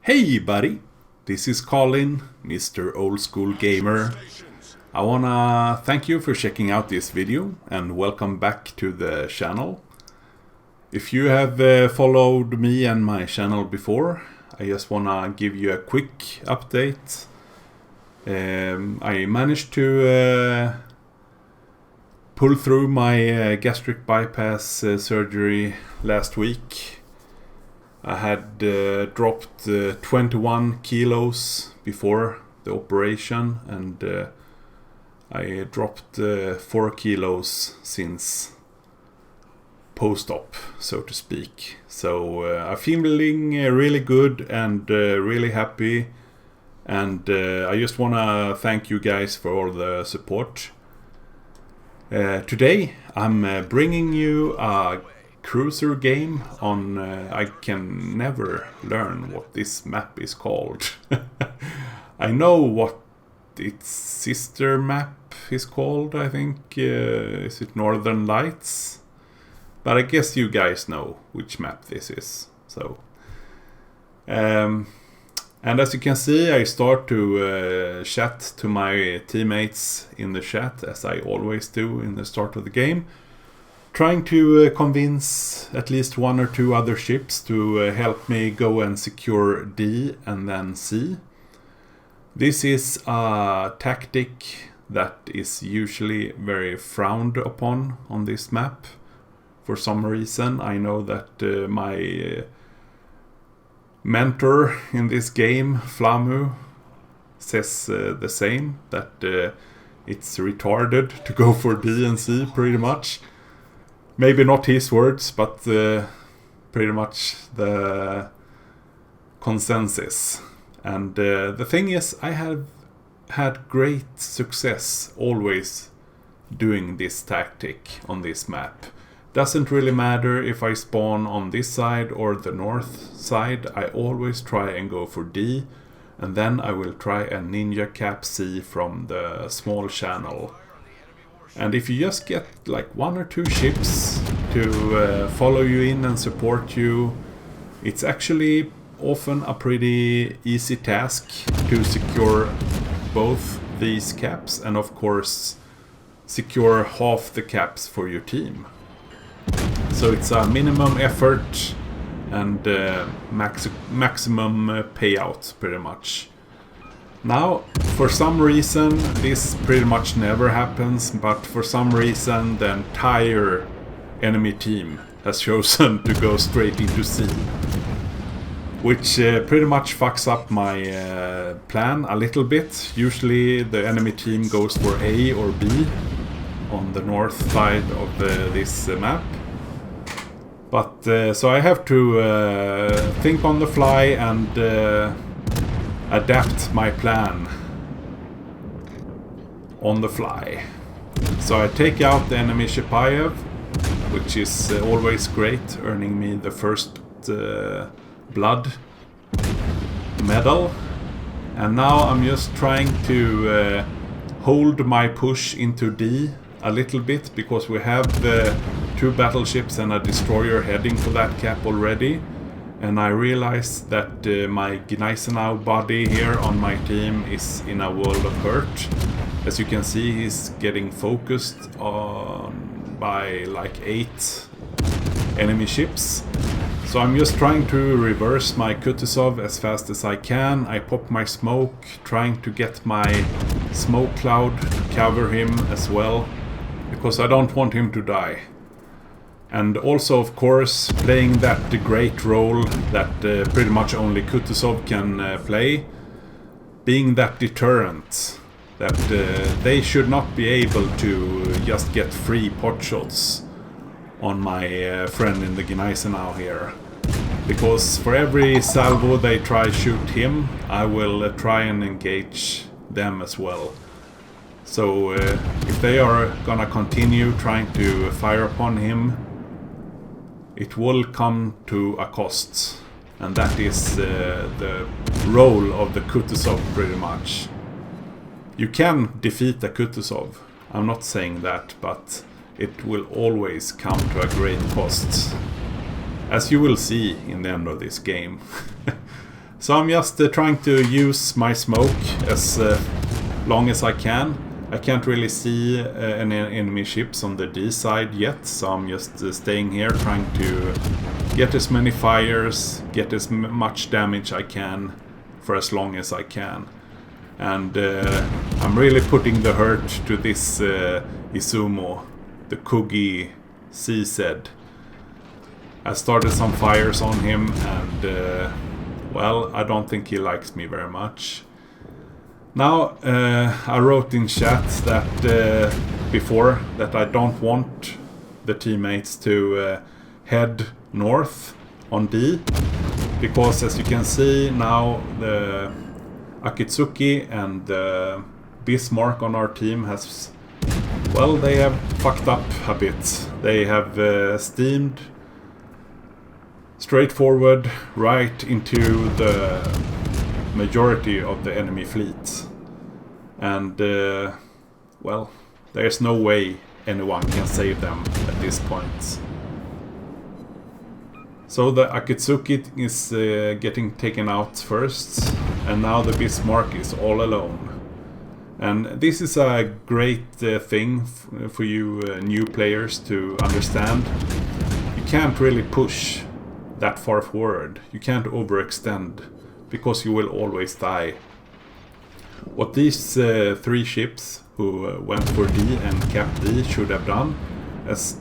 Hey buddy, this is Colin, Mr. Oldschool Gamer. I wanna thank you for checking out this video and welcome back to the channel. If you have followed me and my channel before, I just wanna give you a quick update. I managed to pull through my gastric bypass surgery last week. I had dropped 21 kilos before the operation, and I dropped 4 kilos since post-op, so to speak. So I'm feeling really good and really happy, and I just want to thank you guys for all the support. Today I'm bringing you a cruiser game on I can never learn what this map is called. I know what its sister map is called, I think. Is it Northern Lights? But I guess you guys know which map this is. So and as you can see, I start to chat to my teammates in the chat, as I always do in the start of the game, trying to convince at least one or two other ships to help me go and secure D and then C. This is a tactic that is usually very frowned upon on this map. For some reason, I know that my mentor in this game, Flamu, says the same, that it's retarded to go for D and C pretty much. Maybe not his words, but pretty much the consensus. And the thing is, I have had great success always doing this tactic on this map. Doesn't really matter if I spawn on this side or the north side, I always try and go for D, and then I will try a ninja cap C from the small channel. And if you just get like one or two ships to follow you in and support you, it's actually often a pretty easy task to secure both these caps and of course secure half the caps for your team. So it's a minimum effort and maximum payout pretty much. Now, for some reason, this pretty much never happens, but for some reason the entire enemy team has chosen to go straight into C. Which pretty much fucks up my plan a little bit. Usually the enemy team goes for A or B on the north side of this map. But so I have to think on the fly and adapt my plan on the fly. So I take out the enemy Shipayev, which is always great, earning me the first blood medal. And now I'm just trying to hold my push into D a little bit, because we have two battleships and a destroyer heading for that cap already. And I realized that my Gneisenau body here on my team is in a world of hurt. As you can see, he's getting focused on by like 8 enemy ships. So I'm just trying to reverse my Kutuzov as fast as I can. I pop my smoke, trying to get my smoke cloud to cover him as well, because I don't want him to die. And also, of course, playing that great role that pretty much only Kutuzov can play, being that deterrent, that they should not be able to just get free pot shots on my friend in the Gneisenau here. Because for every salvo they try shoot him, I will try and engage them as well. So if they are gonna continue trying to fire upon him, it will come to a cost, and that is the role of the Kutuzov pretty much. You can defeat the Kutuzov, I'm not saying that, but it will always come to a great cost, as you will see in the end of this game. So I'm just trying to use my smoke as long as I can. I can't really see any enemy ships on the D side yet, so I'm just staying here trying to get as many fires, get as much damage I can for as long as I can. And I'm really putting the hurt to this Izumo, the Kugi CZ. I started some fires on him and well, I don't think he likes me very much. Now, I wrote in chat that before that I don't want the teammates to head north on D, because as you can see now, the Akitsuki and the Bismarck on our team has, well, they have fucked up a bit. They have steamed straight forward right into the majority of the enemy fleet, and well, there's no way anyone can save them at this point. So the Akitsuki is getting taken out first, and now the Bismarck is all alone. And this is a great thing for you new players to understand. You can't really push that far forward. You can't overextend, because you will always die. What these 3 ships who went for D and capped D should have done, as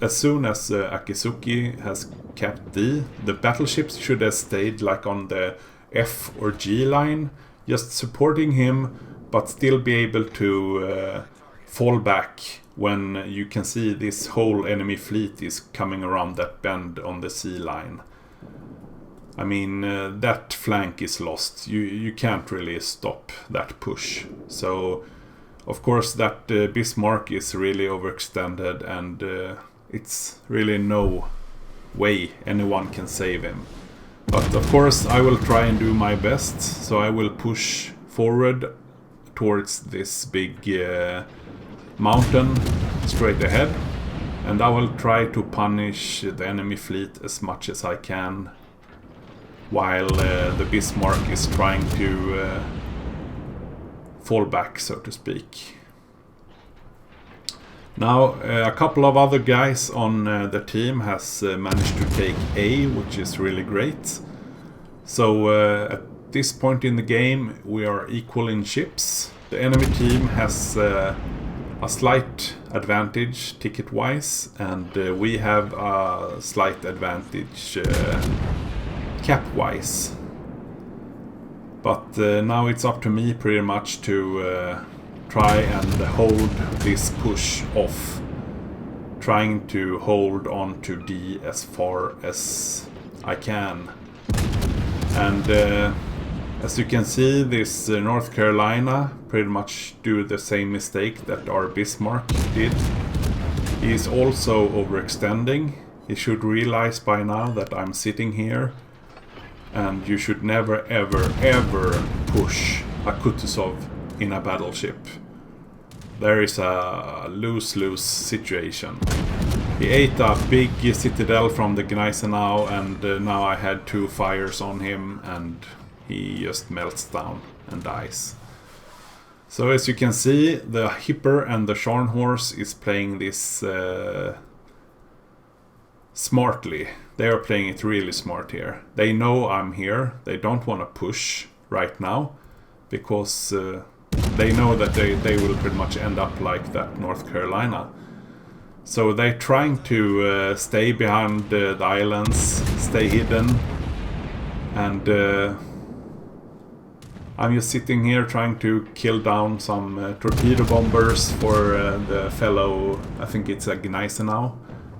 soon as Akitsuki has capped D, the battleships should have stayed like on the F or G line, just supporting him, but still be able to fall back when you can see this whole enemy fleet is coming around that bend on the C line. I mean, that flank is lost. You can't really stop that push. So, of course, that Bismarck is really overextended, and it's really no way anyone can save him. But of course, I will try and do my best. So I will push forward towards this big mountain straight ahead, and I will try to punish the enemy fleet as much as I can, while the Bismarck is trying to fall back, so to speak. Now, a couple of other guys on the team has managed to take A, which is really great. So at this point in the game, we are equal in ships. The enemy team has a slight advantage ticket-wise, and we have a slight advantage cap-wise. But now it's up to me pretty much to try and hold this push off, trying to hold on to D as far as I can. And as you can see, this North Carolina pretty much do the same mistake that our Bismarck did. He is also overextending. He should realize by now that I'm sitting here, and you should never ever ever push a Kutuzov in a battleship. There is a lose-lose situation. He ate a big citadel from the Gneisenau, and now I had 2 fires on him, and he just melts down and dies. So as you can see, the Hipper and the Scharnhorst is playing this smartly. They are playing it really smart here. They know I'm here. They don't want to push right now, because they know that they will pretty much end up like that North Carolina. So they're trying to stay behind the islands, stay hidden, and I'm just sitting here trying to kill down some torpedo bombers for the fellow, I think it's a Gneisenau,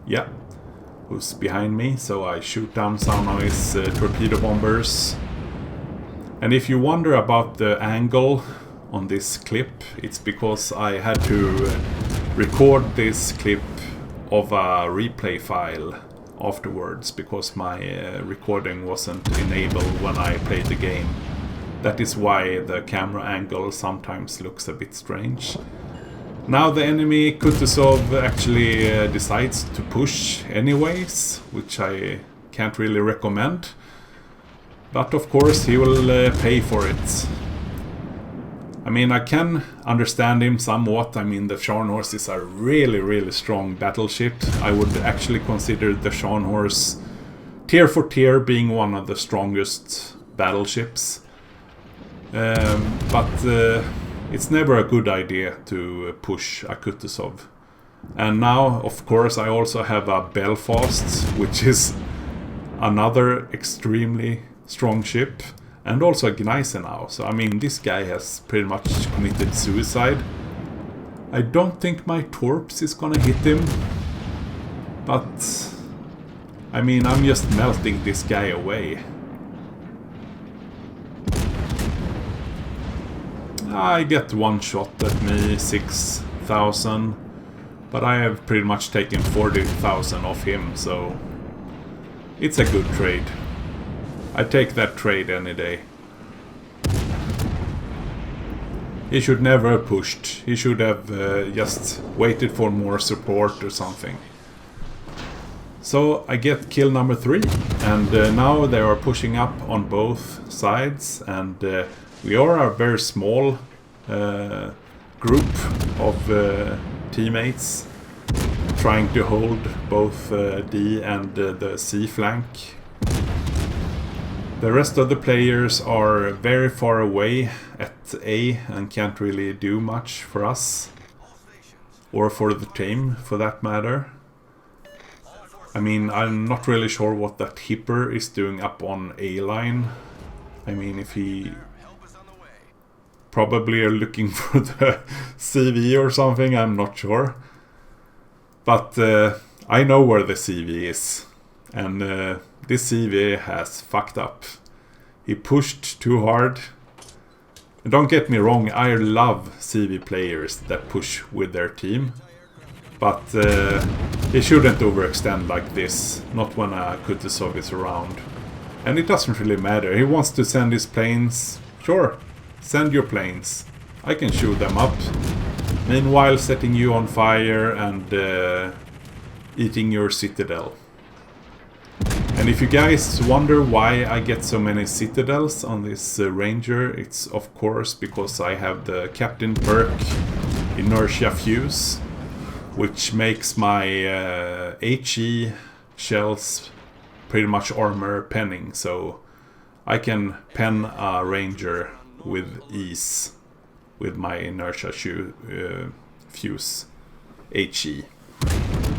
yeah, who's behind me. So I shoot down some of his torpedo bombers. And if you wonder about the angle on this clip, it's because I had to record this clip of a replay file afterwards, because my recording wasn't enabled when I played the game. That is why the camera angle sometimes looks a bit strange. Now the enemy Kutuzov actually decides to push anyways, which I can't really recommend. But of course he will pay for it. I mean, I can understand him somewhat. I mean, the Scharnhorst is a really, really strong battleship. I would actually consider the Scharnhorst tier for tier being one of the strongest battleships. But it's never a good idea to push a Kutuzov. And now, of course, I also have a Belfast, which is another extremely strong ship. And also a Gneisenau. So, I mean, this guy has pretty much committed suicide. I don't think my Torps is gonna hit him. But, I mean, I'm just melting this guy away. I get one shot at me, 6,000. But I have pretty much taken 40,000 off him, so it's a good trade. I take that trade any day. He should never have pushed. He should have just waited for more support or something. So I get kill number 3. And now they are pushing up on both sides. And we are a very small group of teammates trying to hold both D and the C flank. The rest of the players are very far away at A and can't really do much for us. Or for the team, for that matter. I mean, I'm not really sure what that Hipper is doing up on A line. I mean, if he probably are looking for the CV or something, I'm not sure. But I know where the CV is. And this CV has fucked up. He pushed too hard. Don't get me wrong, I love CV players that push with their team. But he shouldn't overextend like this. Not when a Kutuzov is around. And it doesn't really matter. He wants to send his planes. Sure, send your planes. I can shoot them up. Meanwhile, setting you on fire and eating your citadel. And if you guys wonder why I get so many citadels on this Ranger, it's of course because I have the Captain perk Inertia Fuse, which makes my HE shells pretty much armor penning, so I can pen a Ranger with ease with my Inertia Fuse HE.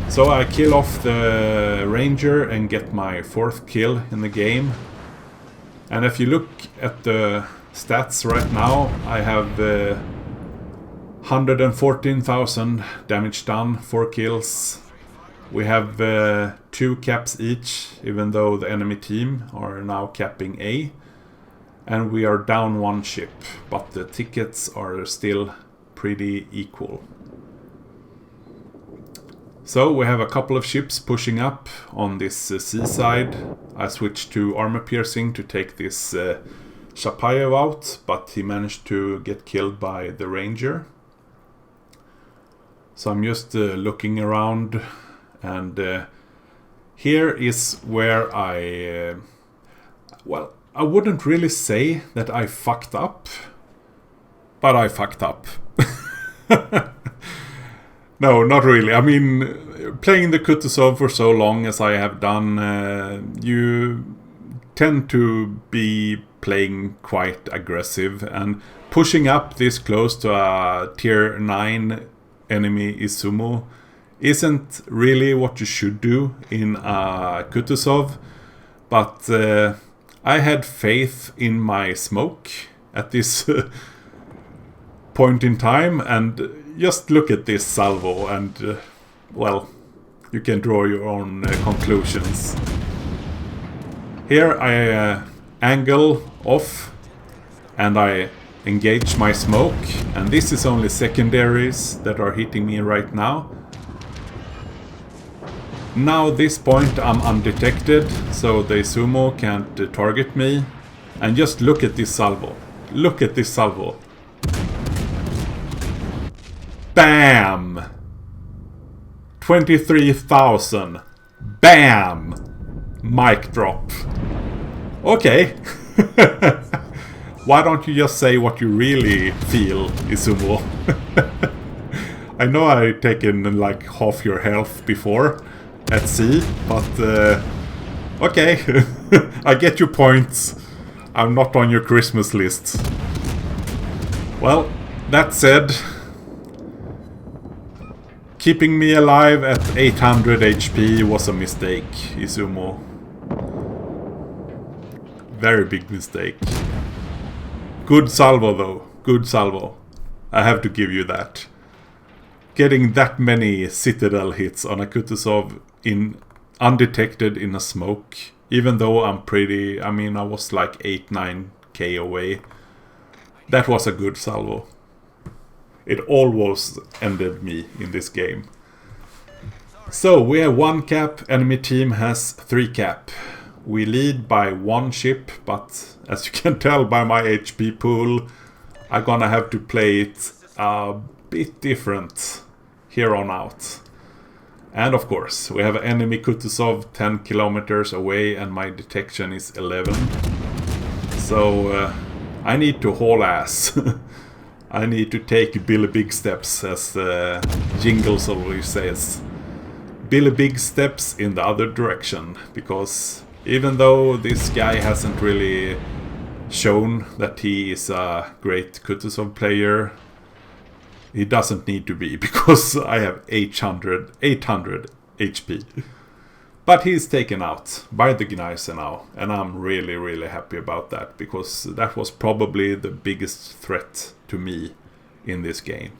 So I kill off the Ranger and get my 4th kill in the game. And if you look at the stats right now, I have 114,000 damage done, 4 kills. We have 2 caps each, even though the enemy team are now capping A. And we are down 1 ship, but the tickets are still pretty equal. So we have a couple of ships pushing up on this seaside. I switched to armor piercing to take this Chapayev out, but he managed to get killed by the Ranger. So I'm just looking around, and here is where I wouldn't really say that I fucked up, but I fucked up. No, not really. I mean, playing the Kutuzov for so long as I have done, you tend to be playing quite aggressive, and pushing up this close to a tier 9 enemy Izumo isn't really what you should do in a Kutuzov, but I had faith in my smoke at this point in time, and just look at this salvo and, well, you can draw your own conclusions. Here I angle off and I engage my smoke, and this is only secondaries that are hitting me right now. Now this point I'm undetected, so the Sumo can't target me. And just look at this salvo. Look at this salvo. Bam! 23,000. Bam! Mic drop. Okay. Why don't you just say what you really feel, Izumo? I know I've taken like half your health before at sea, but okay, I get your points. I'm not on your Christmas list. Well, that said, keeping me alive at 800 HP was a mistake, Izumo. Very big mistake. Good salvo though, good salvo. I have to give you that. Getting that many citadel hits on a Kutuzov undetected in a smoke, even though I was like 8-9k away. That was a good salvo. It almost ended me in this game. So we have 1 cap, enemy team has 3 cap. We lead by 1 ship, but as you can tell by my HP pool, I'm gonna have to play it a bit different here on out. And of course, we have an enemy Kutuzov 10 kilometers away and my detection is 11. So I need to haul ass. I need to take Billy Big Steps, as Jingles always says. Billy Big Steps in the other direction, because even though this guy hasn't really shown that he is a great Kutuzov player, he doesn't need to be, because I have 800 HP. But he's taken out by the Gneiser now, and I'm really, really happy about that, because that was probably the biggest threat to me in this game.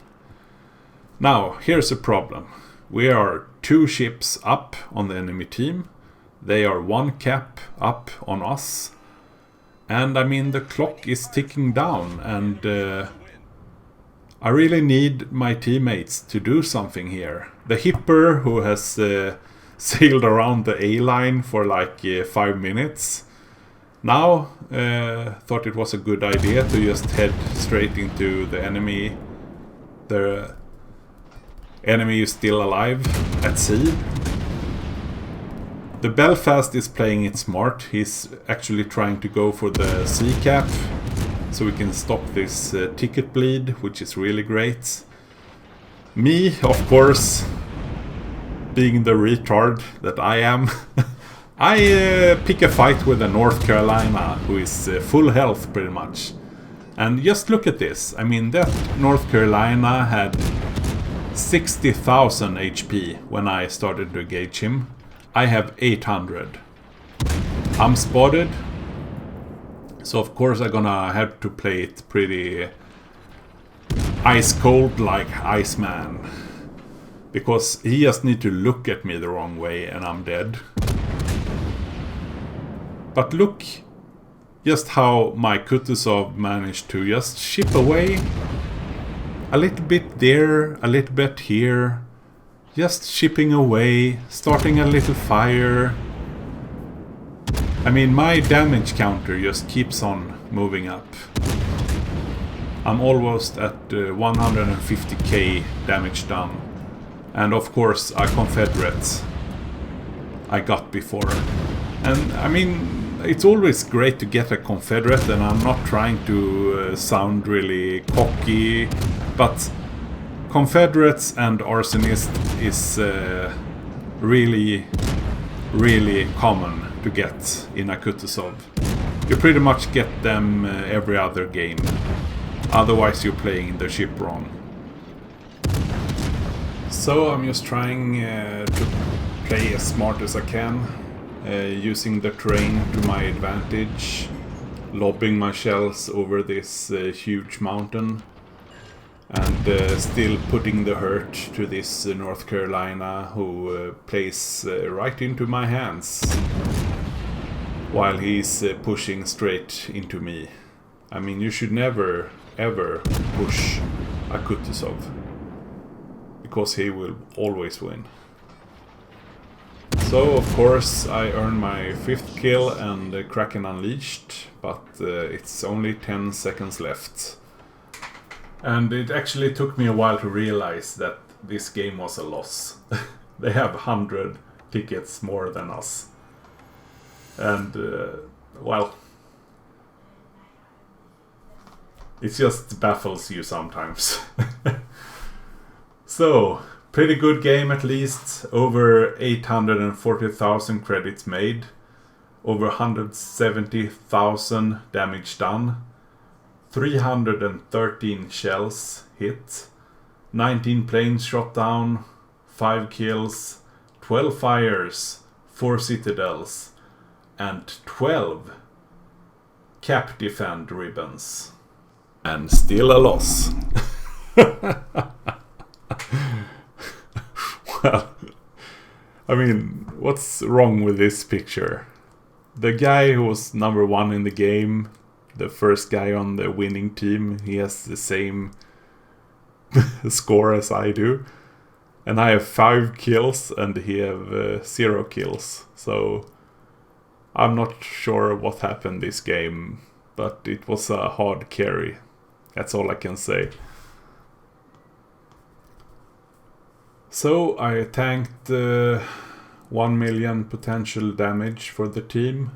Now, here's a problem. We are 2 ships up on the enemy team. They are 1 cap up on us. And I mean, the clock is ticking down, and I really need my teammates to do something here. The Hipper, who has sailed around the A-line for like 5 minutes, now thought it was a good idea to just head straight into the enemy. The enemy is still alive at sea. The Belfast is playing it smart. He's actually trying to go for the sea cap, so we can stop this ticket bleed, which is really great. Me, of course, being the retard that I am, I pick a fight with a North Carolina who is full health pretty much. And just look at this. I mean, that North Carolina had 60,000 HP when I started to engage him. I have 800. I'm spotted. So of course I'm gonna have to play it pretty ice cold, like Iceman. Because he just need to look at me the wrong way and I'm dead. But look just how my Kutuzov managed to just ship away. A little bit there, a little bit here. Just shipping away, starting a little fire. I mean, my damage counter just keeps on moving up. I'm almost at 150k damage done. And of course, a Confederate I got before. And I mean, it's always great to get a Confederate, and I'm not trying to sound really cocky, but Confederates and Arsonist is really, really common to get in a Kutuzov. You pretty much get them every other game. Otherwise you're playing the ship wrong. So I'm just trying to play as smart as I can, using the terrain to my advantage, lobbing my shells over this huge mountain, and still putting the hurt to this North Carolina who plays right into my hands while he's pushing straight into me. I mean, you should never ever push a Kutuzov, because he will always win. So of course I earn my 5th kill and Kraken unleashed, but it's only 10 seconds left. And it actually took me a while to realize that this game was a loss. They have 100 tickets more than us. And, well, It just baffles you sometimes. So, pretty good game at least. Over 840,000 credits made. Over 170,000 damage done. 313 shells hit. 19 planes shot down. 5 kills. 12 fires. 4 citadels. And 12 cap defend ribbons. And still a loss. Well, I mean, what's wrong with this picture? The guy who was number 1 in the game, the first guy on the winning team, he has the same score as I do. And I have 5 kills and he have 0 kills. So I'm not sure what happened this game, but it was a hard carry. That's all I can say. So I tanked 1 million potential damage for the team.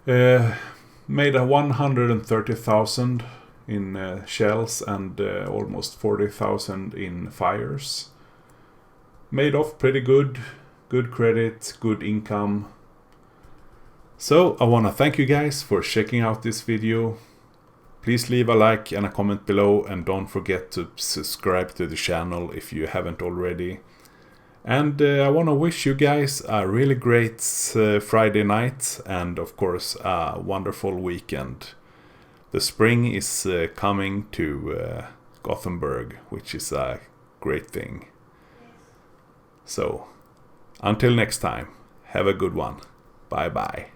Made a 130,000 in shells and almost 40,000 in fires. Made off pretty good. Good credit, good income. So I want to thank you guys for checking out this video. Please leave a like and a comment below, and don't forget to subscribe to the channel if you haven't already. And I want to wish you guys a really great Friday night and of course a wonderful weekend. The spring is coming to Gothenburg, which is a great thing. So until next time, have a good one. Bye bye.